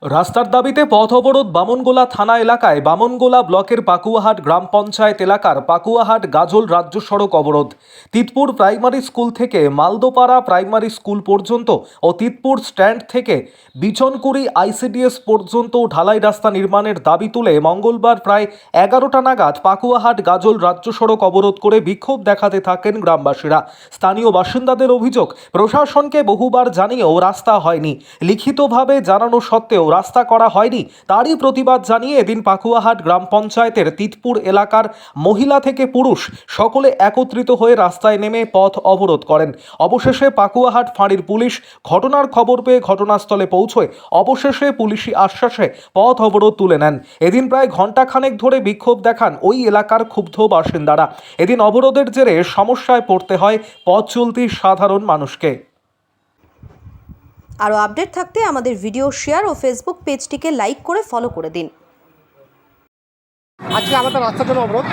রাস্তার দাবিতে পথ অবরোধ বামনগোলা থানা এলাকায় বামনগোলা ব্লকের পাকুয়াহাট গ্রাম পঞ্চায়েত এলাকার পাকুয়াহাট গাজল রাজ্য সড়ক অবরোধ। তিতপুর প্রাইমারি স্কুল থেকে মালদোপাড়া প্রাইমারি স্কুল পর্যন্ত ও তিতপুর স্ট্যান্ড থেকে বিচনকুড়ি আইসিডিএস পর্যন্ত ঢালাই রাস্তা নির্মাণের দাবি তুলে মঙ্গলবার প্রায় 11টা নাগাদ পাকুয়াহাট গাজল রাজ্য সড়ক অবরোধ করে বিক্ষোভ দেখাতে থাকেন গ্রামবাসীরা। স্থানীয় বাসিন্দাদের অভিযোগ, প্রশাসনকে বহুবার জানিয়েও রাস্তা হয়নি, লিখিতভাবে জানানো সত্ত্বেও রাস্তা করা হয়নি। তারই প্রতিবাদ জানিয়ে এদিন পাকুয়াহাট গ্রাম পঞ্চায়েতের তিতপুর এলাকার মহিলা থেকে পুরুষ সকলে একত্রিত হয়ে রাস্তায় নেমে পথ অবরোধ করেন। অবশেষে পাকুয়াহাট ফাঁড়ির পুলিশ ঘটনার খবর পেয়ে ঘটনাস্থলে পৌঁছয় অবশেষে পুলিশি আশ্বাসে পথ অবরোধ তুলে নেন। এদিন প্রায় ঘণ্টাখানেক ধরে বিক্ষোভ দেখান ওই এলাকার ক্ষুব্ধ বাসিন্দারা। এদিন অবরোধের জেরে সমস্যায় পড়তে হয় পথ চলতি সাধারণ মানুষকে। আরও আপডেট থাকতে আমাদের ভিডিও শেয়ার ও ফেসবুক পেজটিকে লাইক করে ফলো করে দিন। আজকে আমাদের রাস্তার জন্য অবরোধ,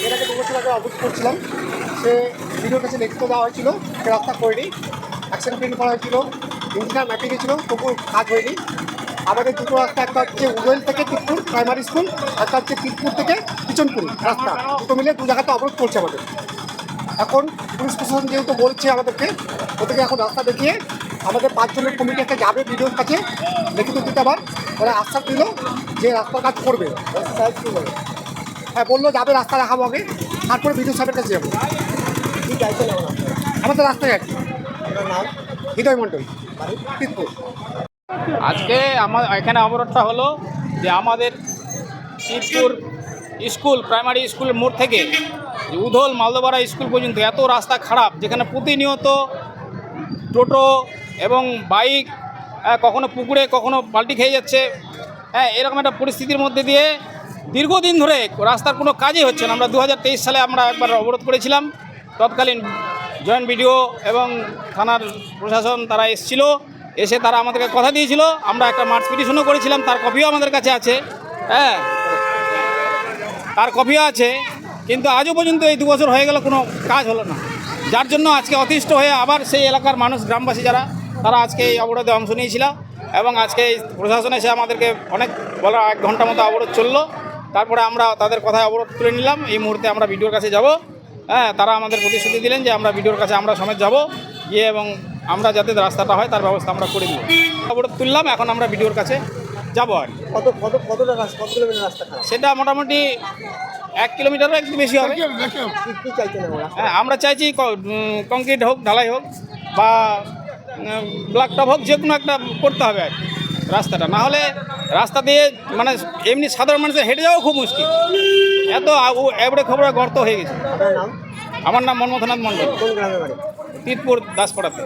এর আগে 2 বছর আগে অবরোধ করছিলাম, সে ভিডিওর কাছে লিখিত দেওয়া হয়েছিল, সে রাস্তা করেনি, অ্যাক্সিডেন্ট প্রিন্ট করা হয়েছিল, ইঞ্জিনিয়ার ম্যাপে গেছিলো, তবু কাজ হয়নি। আমাদের দুটো রাস্তা, একটা হচ্ছে উদয়ল থেকে তিতপুর প্রাইমারি স্কুল, একটা হচ্ছে তিতপুর থেকে বিচনপুরি রাস্তা, দুটো মিলে 2 জায়গাতে অবরোধ করছে আমাদের। এখন পুলিশ প্রশাসন যেহেতু বলছে আমাদেরকে, ওদেরকে এখন রাস্তা দেখিয়ে আমাদের 5 জনের কমিটি একটা যাবে ভিডিওর কাছে লিখিত দিতে, আবার ওরা আশ্বাস দিল যে রাস্তার কাজ করবে। হ্যাঁ, বললো যাবে, রাস্তা দেখাবো আগে, তারপরে ভিডিও সাহেবের কাছে যাবো। ঠিক আছে, আমাদের রাস্তায় আর কি। আপনার নাম? হৃদয় মণ্ডল, তিতপুর। আজকে এখানে অবরোধটা হলো যে আমাদের তিতপুর স্কুল প্রাইমারি স্কুলের মোড় থেকে উধল মালদোপাড়া স্কুল পর্যন্ত এত রাস্তা খারাপ, যেখানে প্রতিনিয়ত টোটো এবং বাইক কখনো পুকুরে কখনো বাল্টি খেয়ে যাচ্ছে। এরকম একটা পরিস্থিতির মধ্যে দিয়ে দীর্ঘদিন ধরে রাস্তার কোনো কাজই হচ্ছে না। আমরা 2023 সালে আমরা একবার অবরোধ করেছিলাম, তৎকালীন জয়েন্ট বিডিও এবং থানার প্রশাসন তারা এসেছিল, এসে তারা আমাদেরকে কথা দিয়েছিল, আমরা একটা মার্চ পিটিশনও করেছিলাম, তার কপিও আমাদের কাছে আছে। তার কপিও আছে, কিন্তু আজও পর্যন্ত এই 2 বছর হয়ে গেল কোনো কাজ হলো না, যার জন্য আজকে অতিষ্ঠ হয়ে আবার সেই এলাকার মানুষ, গ্রামবাসী যারা, তারা আজকে এই অবরোধে অংশ নিয়েছিল। এবং আজকে এই প্রশাসন এসে আমাদেরকে অনেক বলা 1 ঘন্টা মতো অবরোধ চললো, তারপরে আমরা তাদের কথায় অবরোধ তুলে নিলাম। এই মুহূর্তে আমরা ভিডিওর কাছে যাব। তারা আমাদের প্রতিশ্রুতি দিলেন যে আমরা ভিডিওর কাছে আমরা সমেত যাব গিয়ে, এবং আমরা যাতে রাস্তাটা হয় তার ব্যবস্থা আমরা করে দিব। অবরোধ তুললাম, এখন আমরা ভিডিওর কাছে যাবো। আর কতটা রাস্তা, কত কিলোমিটার রাস্তা? সেটা মোটামুটি 1 কিলোমিটারও একটু বেশি হবে। আমরা চাইছি কংক্রিট হোক, ঢালাই হোক, বা ব্লক টপ হোক, যে কোনো একটা করতে হবে আর রাস্তাটা। না হলে রাস্তা দিয়ে মানে এমনি সাধারণ মানুষের হেঁটে যাওয়া খুব মুশকিল, এত এবড়ে খবরে গর্ত হয়ে গেছে। আমার নাম মনমথনাথ মণ্ডল, তিতপুর দাসপাড়াতে।